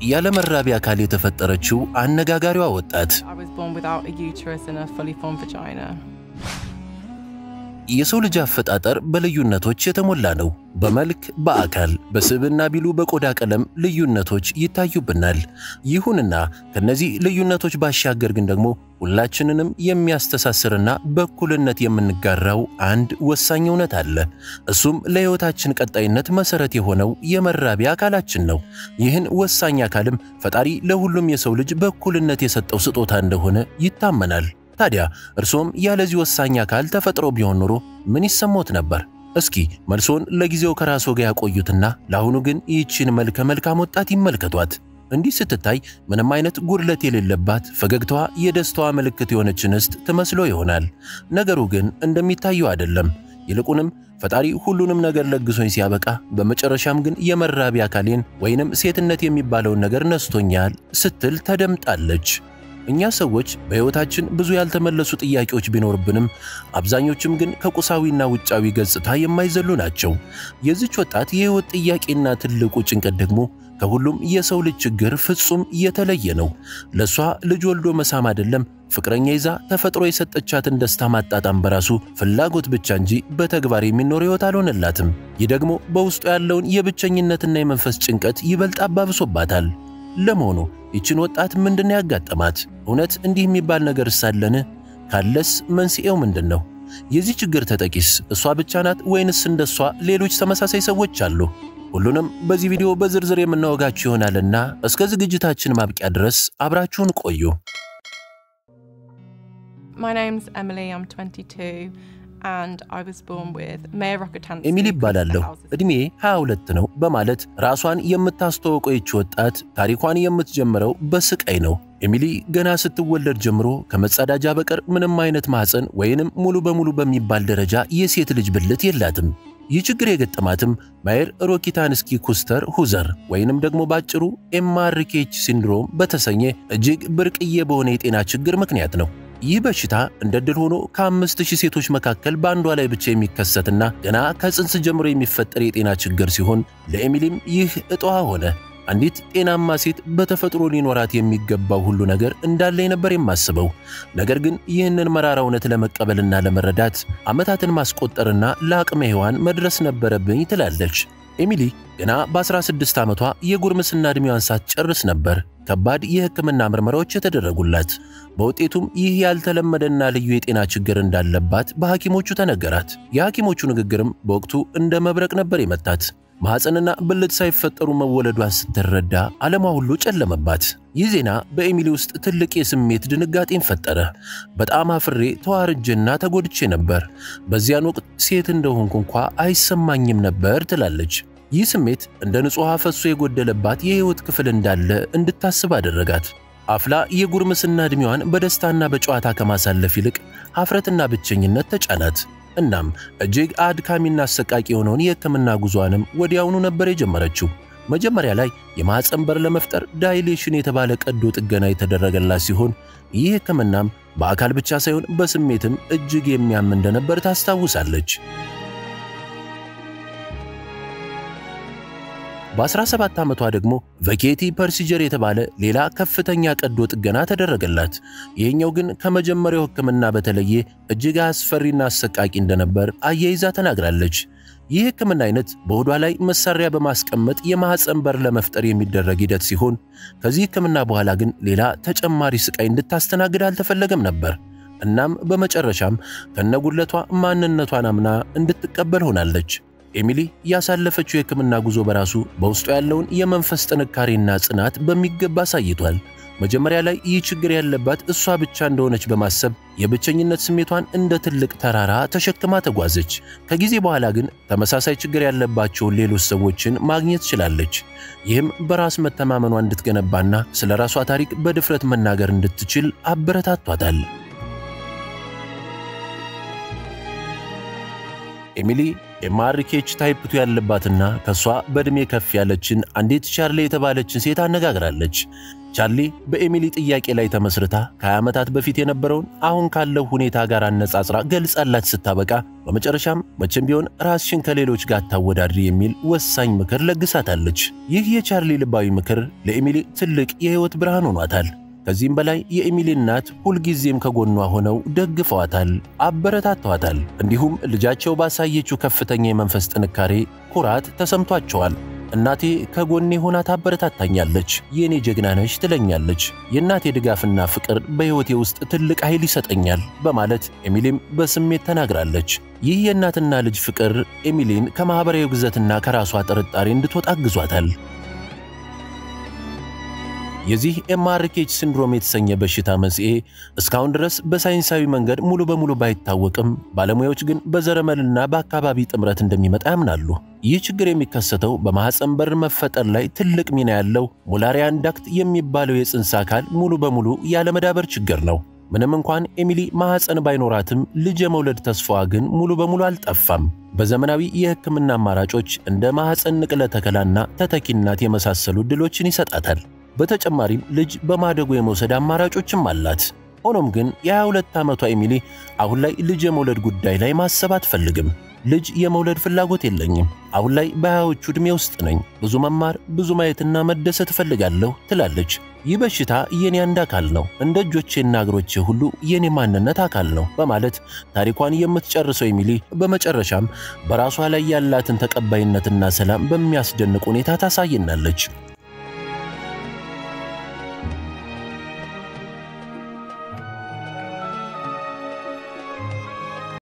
ያለ መራቢያ አካል የተፈጠረችው አነጋጋሪዋ ወጣት I was born without a uterus and a fully formed vagina. የሰው ልጅ አፈጣጠር በልዩነቶች የተሞላ ነው። በመልክ፣ በአካል፣ በስብዕና ቢሉ በቆዳ ቀለም ልዩነቶች ይታዩብናል። ይሁንና ከነዚህ ልዩነቶች ባሻገር ግን ደግሞ ሁላችንንም የሚያስተሳስርና በእኩልነት የምንጋራው አንድ ወሳኝ እውነት አለ። እሱም ለሕይወታችን ቀጣይነት መሰረት የሆነው የመራቢያ አካላችን ነው። ይህን ወሳኝ አካልም ፈጣሪ ለሁሉም የሰው ልጅ በእኩልነት የሰጠው ስጦታ እንደሆነ ይታመናል። ታዲያ እርሶም ያለዚህ ወሳኝ አካል ተፈጥሮ ቢሆን ኖሮ ምን ይሰማዎት ነበር? እስኪ መልሶን ለጊዜው ከራስዎ ጋር ያቆዩትና ለአሁኑ ግን ይህችን መልካም ወጣት ይመልከቷት። እንዲህ ስትታይ ምንም አይነት ጉድለት የሌለባት ፈገግታዋ የደስታዋ ምልክት የሆነች እንስት ትመስሎ ይሆናል። ነገሩ ግን እንደሚታየው አይደለም። ይልቁንም ፈጣሪ ሁሉንም ነገር ለግሶኝ ሲያበቃ በመጨረሻም ግን የመራቢያ አካሌን ወይንም ሴትነት የሚባለውን ነገር ነስቶኛል ስትል ተደምጣለች። እኛ ሰዎች በሕይወታችን ብዙ ያልተመለሱ ጥያቄዎች ቢኖርብንም አብዛኞቹም ግን ከቁሳዊና ውጫዊ ገጽታ የማይዘሉ ናቸው። የዚች ወጣት የሕይወት ጥያቄና ትልቁ ጭንቀት ደግሞ ከሁሉም የሰው ልጅ ችግር ፍጹም የተለየ ነው። ለሷ ልጅ ወልዶ መሳም አይደለም፣ ፍቅረኛ ይዛ ተፈጥሮ የሰጠቻትን ደስታ ማጣጣም በራሱ ፍላጎት ብቻ እንጂ በተግባር የሚኖር ሕይወት አልሆነላትም። ይህ ደግሞ በውስጡ ያለውን የብቸኝነትና የመንፈስ ጭንቀት ይበልጥ አባብሶባታል። ለመሆኑ ይችን ወጣት ምንድነው ያጋጠማት? እውነት እንዲህ የሚባል ነገር ሳለን? ካለስ መንስኤው ምንድነው? የዚህ ችግር ተጠቂስ እሷ ብቻ ናት ወይንስ እንደሷ ሌሎች ተመሳሳይ ሰዎች አሉ? ሁሉንም በዚህ ቪዲዮ በዝርዝር የምናወጋችሁ ይሆናልና እስከ ዝግጅታችን ማብቂያ ድረስ አብራችሁን ቆዩ። My name's Emily, I'm 22 and I was born with Mayorocca Tansi. ኤሚሊ ይባላለሁ። እድሜ 22 ነው በማለት ራሷን የምታስተዋውቀው ይህች ወጣት ታሪኳን የምትጀምረው በስቃይ ነው። ኤሚሊ ገና ስትወለድ ጀምሮ ከመጸዳጃ በቀር ምንም አይነት ማህፀን ወይንም ሙሉ በሙሉ በሚባል ደረጃ የሴት ልጅ ብልት የላትም። ይህ ችግር የገጠማትም ማየሮሮካ ታንሲ ኩስተር ሁዘር ወይንም ደግሞ ባጭሩ MRKH ሲንድሮም በተሰኘ እጅግ ብርቅዬ በሆነ የጤና ችግር ምክንያት ነው። ይህ በሽታ እንደድል ሆኖ ከ5000 ሴቶች መካከል በአንዷ ላይ ብቻ የሚከሰትና ገና ከጽንስ ጀምሮ የሚፈጠር የጤና ችግር ሲሆን ለኤሚሊም ይህ እጣዋ ሆነ። አንዲት ጤናማ ሴት በተፈጥሮ ሊኖራት የሚገባው ሁሉ ነገር እንዳለ ነበር የማስበው። ነገር ግን ይህንን መራራ እውነት ለመቀበልና ለመረዳት ዓመታትን ማስቆጠርና ለአቅመ ሔዋን መድረስ ነበረብኝ ትላለች። ኤሚሊ ገና በ16 ዓመቷ የጉርምስና ዕድሜዋን ሳትጨርስ ነበር ከባድ የሕክምና ምርመራዎች የተደረጉላት። በውጤቱም ይህ ያልተለመደና ልዩ የጤና ችግር እንዳለባት በሐኪሞቹ ተነገራት። የሐኪሞቹ ንግግርም በወቅቱ እንደ መብረቅ ነበር የመታት። ማህፀንና ብልት ሳይፈጠሩ መወለዷን ስትረዳ ዓለሟ ሁሉ ጨለመባት። ይህ ዜና በኤሚሊ ውስጥ ትልቅ የስሜት ድንጋጤን ፈጠረ። በጣም አፍሬ ተዋርጄና ተጎድቼ ነበር። በዚያን ወቅት ሴት እንደሆንኩ እንኳ አይሰማኝም ነበር ትላለች። ይህ ስሜት እንደ ንጹህ ፈሶ የጎደለባት የሕይወት ክፍል እንዳለ እንድታስብ አደረጋት። አፍላ የጉርምስና ዕድሜዋን በደስታና በጨዋታ ከማሳለፍ ይልቅ ሀፍረትና ብቸኝነት ተጫናት። እናም እጅግ አድካሚና አሰቃቂ የሆነውን የሕክምና ጉዟንም ወዲያውኑ ነበር የጀመረችው። መጀመሪያ ላይ የማህፀን በር ለመፍጠር ዳይሌሽን የተባለ ቀዶ ጥገና የተደረገላት ሲሆን ይህ ሕክምናም በአካል ብቻ ሳይሆን በስሜትም እጅግ የሚያም እንደነበር ታስታውሳለች። በ17 ዓመቷ ደግሞ ቫኬቲ ፕሮሲጀር የተባለ ሌላ ከፍተኛ ቀዶ ጥገና ተደረገላት። ይሄኛው ግን ከመጀመሪያው ሕክምና በተለየ እጅግ አስፈሪና አሰቃቂ እንደነበር አያይዛ ተናግራለች። ይህ ሕክምና አይነት በሆዷ ላይ መሳሪያ በማስቀመጥ የማህፀን በር ለመፍጠር የሚደረግ ሂደት ሲሆን ከዚህ ሕክምና በኋላ ግን ሌላ ተጨማሪ ስቃይ እንድታስተናግድ አልተፈለገም ነበር። እናም በመጨረሻም ከነጉድለቷ ማንነቷን አምና እንድትቀበል ሆናለች። ኤሚሊ ያሳለፈችው የሕክምና ጉዞ በራሱ በውስጡ ያለውን የመንፈስ ጥንካሬና ጽናት በሚገባ አሳይቷል። መጀመሪያ ላይ ይህ ችግር ያለባት እሷ ብቻ እንደሆነች በማሰብ የብቸኝነት ስሜቷን እንደ ትልቅ ተራራ ተሸክማ ተጓዘች። ከጊዜ በኋላ ግን ተመሳሳይ ችግር ያለባቸውን ሌሎች ሰዎችን ማግኘት ችላለች። ይህም በራስ መተማመኗ እንድትገነባና ስለ ራሷ ታሪክ በድፍረት መናገር እንድትችል አበረታቷታል። ኤሚሊ ኤምአርኬች ታይፕ 2 ያለባትና ከሷ በእድሜ ከፍ ያለችን አንዲት ቻርሊ የተባለችን ሴት አነጋግራለች። ቻርሊ በኤሚሊ ጥያቄ ላይ ተመስርታ ከ20 ዓመታት በፊት የነበረውን አሁን ካለው ሁኔታ ጋር አነጻጽራ ገልጻላት ስታበቃ በመጨረሻም መቼም ቢሆን ራስሽን ከሌሎች ጋር ታወዳድሪ የሚል ወሳኝ ምክር ለግሳታለች። ይህ የቻርሊ ልባዊ ምክር ለኤሚሊ ትልቅ የህይወት ብርሃን ሆኗታል። ከዚህም በላይ የኤሚሊ እናት ሁልጊዜም ከጎኗ ሆነው ደግፈዋታል፣ አበረታተዋታል። እንዲሁም ልጃቸው ባሳየችው ከፍተኛ የመንፈስ ጥንካሬ ኩራት ተሰምቷቸዋል። እናቴ ከጎኔ ሆና ታበረታታኛለች፣ የኔ ጀግና ነሽ ትለኛለች። የእናቴ ድጋፍና ፍቅር በህይወቴ ውስጥ ትልቅ ኃይል ይሰጠኛል በማለት ኤሚሊም በስሜት ተናግራለች። ይህ የእናትና ልጅ ፍቅር ኤሚሊን ከማህበራዊ ግዘትና ከራሷ ጥርጣሬ እንድትወጣ አግዟታል። የዚህ ኤምአርኬች ሲንድሮም የተሰኘ በሽታ መንስኤ እስካሁን ድረስ በሳይንሳዊ መንገድ ሙሉ በሙሉ ባይታወቅም ባለሙያዎች ግን በዘረመልና በአካባቢ ጥምረት እንደሚመጣ ያምናሉ። ይህ ችግር የሚከሰተው በማህፀን በር መፈጠር ላይ ትልቅ ሚና ያለው ሙላሪያን ዳክት የሚባለው የጽንስ አካል ሙሉ በሙሉ ያለመዳበር ችግር ነው። ምንም እንኳን ኤሚሊ ማህፀን ባይኖራትም ልጅ የመውለድ ተስፋዋ ግን ሙሉ በሙሉ አልጠፋም። በዘመናዊ የህክምና አማራጮች እንደ ማህፀን ንቅለ ተከላና ተተኪናት የመሳሰሉ ድሎችን ይሰጣታል። በተጨማሪም ልጅ በማደጎ የመውሰድ አማራጮችም አላት። ሆኖም ግን የ22 ዓመቷ ኤሚሊ አሁን ላይ ልጅ የመውለድ ጉዳይ ላይ ማሰብ አትፈልግም። ልጅ የመውለድ ፍላጎት የለኝም፣ አሁን ላይ በሃያዎቹ ዕድሜ ውስጥ ነኝ፣ ብዙ መማር፣ ብዙ ማየትና መደሰት እፈልጋለሁ ትላለች። ይህ በሽታ የኔ አንድ አካል ነው፣ እንደ እጆቼና እግሮቼ ሁሉ የኔ ማንነት አካል ነው በማለት ታሪኳን የምትጨርሰው ኤሚሊ በመጨረሻም በራሷ ላይ ያላትን ተቀባይነትና ሰላም በሚያስደንቅ ሁኔታ ታሳየናለች።